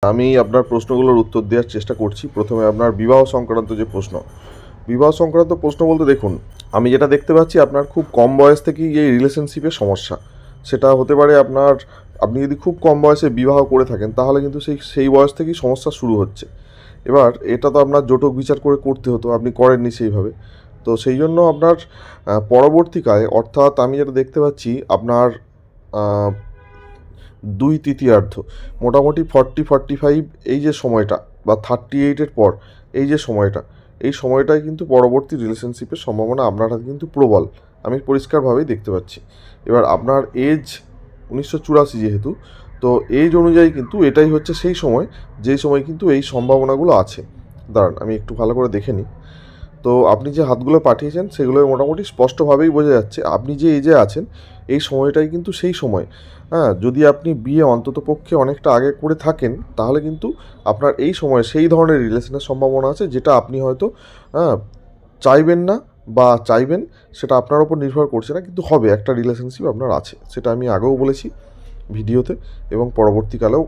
আমি আপনার প্রশ্নগুলোর উত্তর দেওয়ার চেষ্টা করছি। প্রথমে আপনার বিবাহ সংক্রান্ত যে প্রশ্ন, বিবাহ সংক্রান্ত প্রশ্ন বলতে দেখুন, আমি যেটা দেখতে পাচ্ছি আপনার খুব কম বয়স থেকেই এই রিলেশনশিপের সমস্যা। সেটা হতে পারে আপনি যদি খুব কম বয়সে বিবাহ করে থাকেন তাহলে কিন্তু সেই বয়স থেকেই সমস্যা শুরু হচ্ছে। এবার এটা তো আপনার জটক বিচার করে করতে হতো, আপনি করেননি সেইভাবে। তো সেই জন্য আপনার পরবর্তীকালে, অর্থাৎ আমি যেটা দেখতে পাচ্ছি আপনার দুই তৃতীয়ার্ধ, মোটামুটি 45 এই যে সময়টা, বা 38-এর পর এই সময়টায় কিন্তু পরবর্তী রিলেশনশিপের সম্ভাবনা আপনার হাতে কিন্তু প্রবল, আমি পরিষ্কারভাবেই দেখতে পাচ্ছি। এবার আপনার এজ 1984 যেহেতু, তো এজ অনুযায়ী কিন্তু এটাই হচ্ছে সেই সময় যেই সময় কিন্তু এই সম্ভাবনাগুলো আছে। দাঁড়ান আমি একটু ভালো করে দেখে নিই। তো আপনি যে হাতগুলো পাঠিয়েছেন সেগুলো মোটামুটি স্পষ্টভাবেই বোঝা যাচ্ছে আপনি যে এজে আছেন এই সময়টাই কিন্তু সেই সময়। হ্যাঁ, যদি আপনি বিয়ে অন্তত পক্ষে অনেকটা আগে করে থাকেন তাহলে কিন্তু আপনার এই সময় সেই ধরনের রিলেশনের সম্ভাবনা আছে যেটা আপনি হয়তো চাইবেন না, বা চাইবেন সেটা আপনার ওপর নির্ভর করছে না, কিন্তু হবে, একটা রিলেশনশিপ আপনার আছে, সেটা আমি আগেও বলেছি ভিডিওতে, এবং পরবর্তীকালেও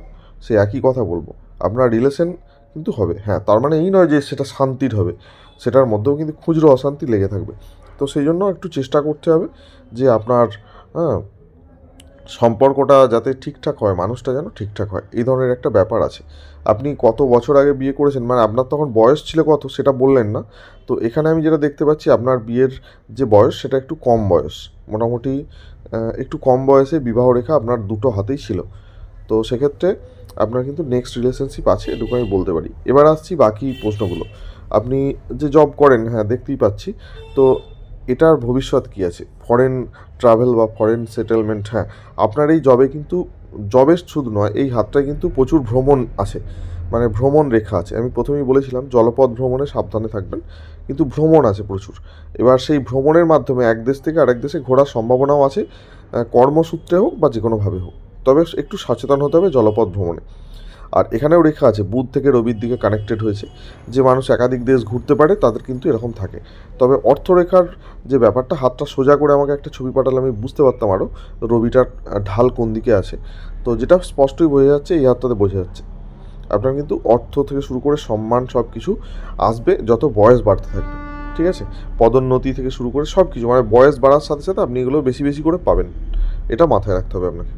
সে একই কথা বলবো। আপনার রিলেশন কিন্তু হবে, হ্যাঁ, তার মানে এই নয় যে সেটা শান্তির হবে, সেটার মধ্যেও কিন্তু খুচরো অশান্তি লেগে থাকবে। তো সেই জন্য একটু চেষ্টা করতে হবে যে আপনার সম্পর্কটা যাতে ঠিকঠাক হয়, মানুষটা যেন ঠিকঠাক হয়, এই ধরনের একটা ব্যাপার আছে। আপনি কত বছর আগে বিয়ে করেছেন, মানে আপনার তখন বয়স ছিল কত সেটা বললেন না। তো এখানে আমি যেটা দেখতে পাচ্ছি আপনার বিয়ের যে বয়স সেটা একটু কম বয়স, মোটামুটি একটু কম বয়সে বিবাহ রেখা আপনার দুটো হাতেই ছিল। তো সেক্ষেত্রে আপনার কিন্তু নেক্সট রিলেশনশিপ আছে, এটুকু আমি বলতে পারি। এবার আসছি বাকি প্রশ্নগুলো। আপনি যে জব করেন, হ্যাঁ দেখতেই পাচ্ছি, তো এটার ভবিষ্যৎ কী আছে? ফরেন ট্রাভেল বা ফরেন সেটেলমেন্ট, হ্যাঁ আপনার এই জবে কিন্তু, জবের শুধু নয়, এই হাতটায় কিন্তু প্রচুর ভ্রমণ আছে, মানে ভ্রমণ রেখা আছে। আমি প্রথমেই বলেছিলাম জলপথ ভ্রমণে সাবধানে থাকবেন, কিন্তু ভ্রমণ আছে প্রচুর। এবার সেই ভ্রমণের মাধ্যমে এক দেশ থেকে আরেক দেশে ঘোরার সম্ভাবনাও আছে, কর্মসূত্রে হোক বা যে কোনোভাবে হোক, তবে একটু সচেতন হতে হবে জলপথ ভ্রমণে। আর এখানেও রেখা আছে বুধ থেকে রবির দিকে কানেক্টেড হয়েছে, যে মানুষ একাধিক দেশ ঘুরতে পারে তাদের কিন্তু এরকম থাকে। তবে অর্থরেখার যে ব্যাপারটা, হাতটা সোজা করে আমাকে একটা ছবি পাঠালে আমি বুঝতে পারতাম আরও রবিটার ঢাল কোন দিকে আছে। তো যেটা স্পষ্টই বোঝা যাচ্ছে, এই হাতটাতে বোঝা যাচ্ছে আপনার কিন্তু অর্থ থেকে শুরু করে সম্মান সব কিছু আসবে যত বয়স বাড়তে থাকবে, ঠিক আছে? পদোন্নতি থেকে শুরু করে সব কিছু, মানে বয়স বাড়ার সাথে সাথে আপনি এগুলো বেশি বেশি করে পাবেন, এটা মাথায় রাখতে হবে আপনাকে।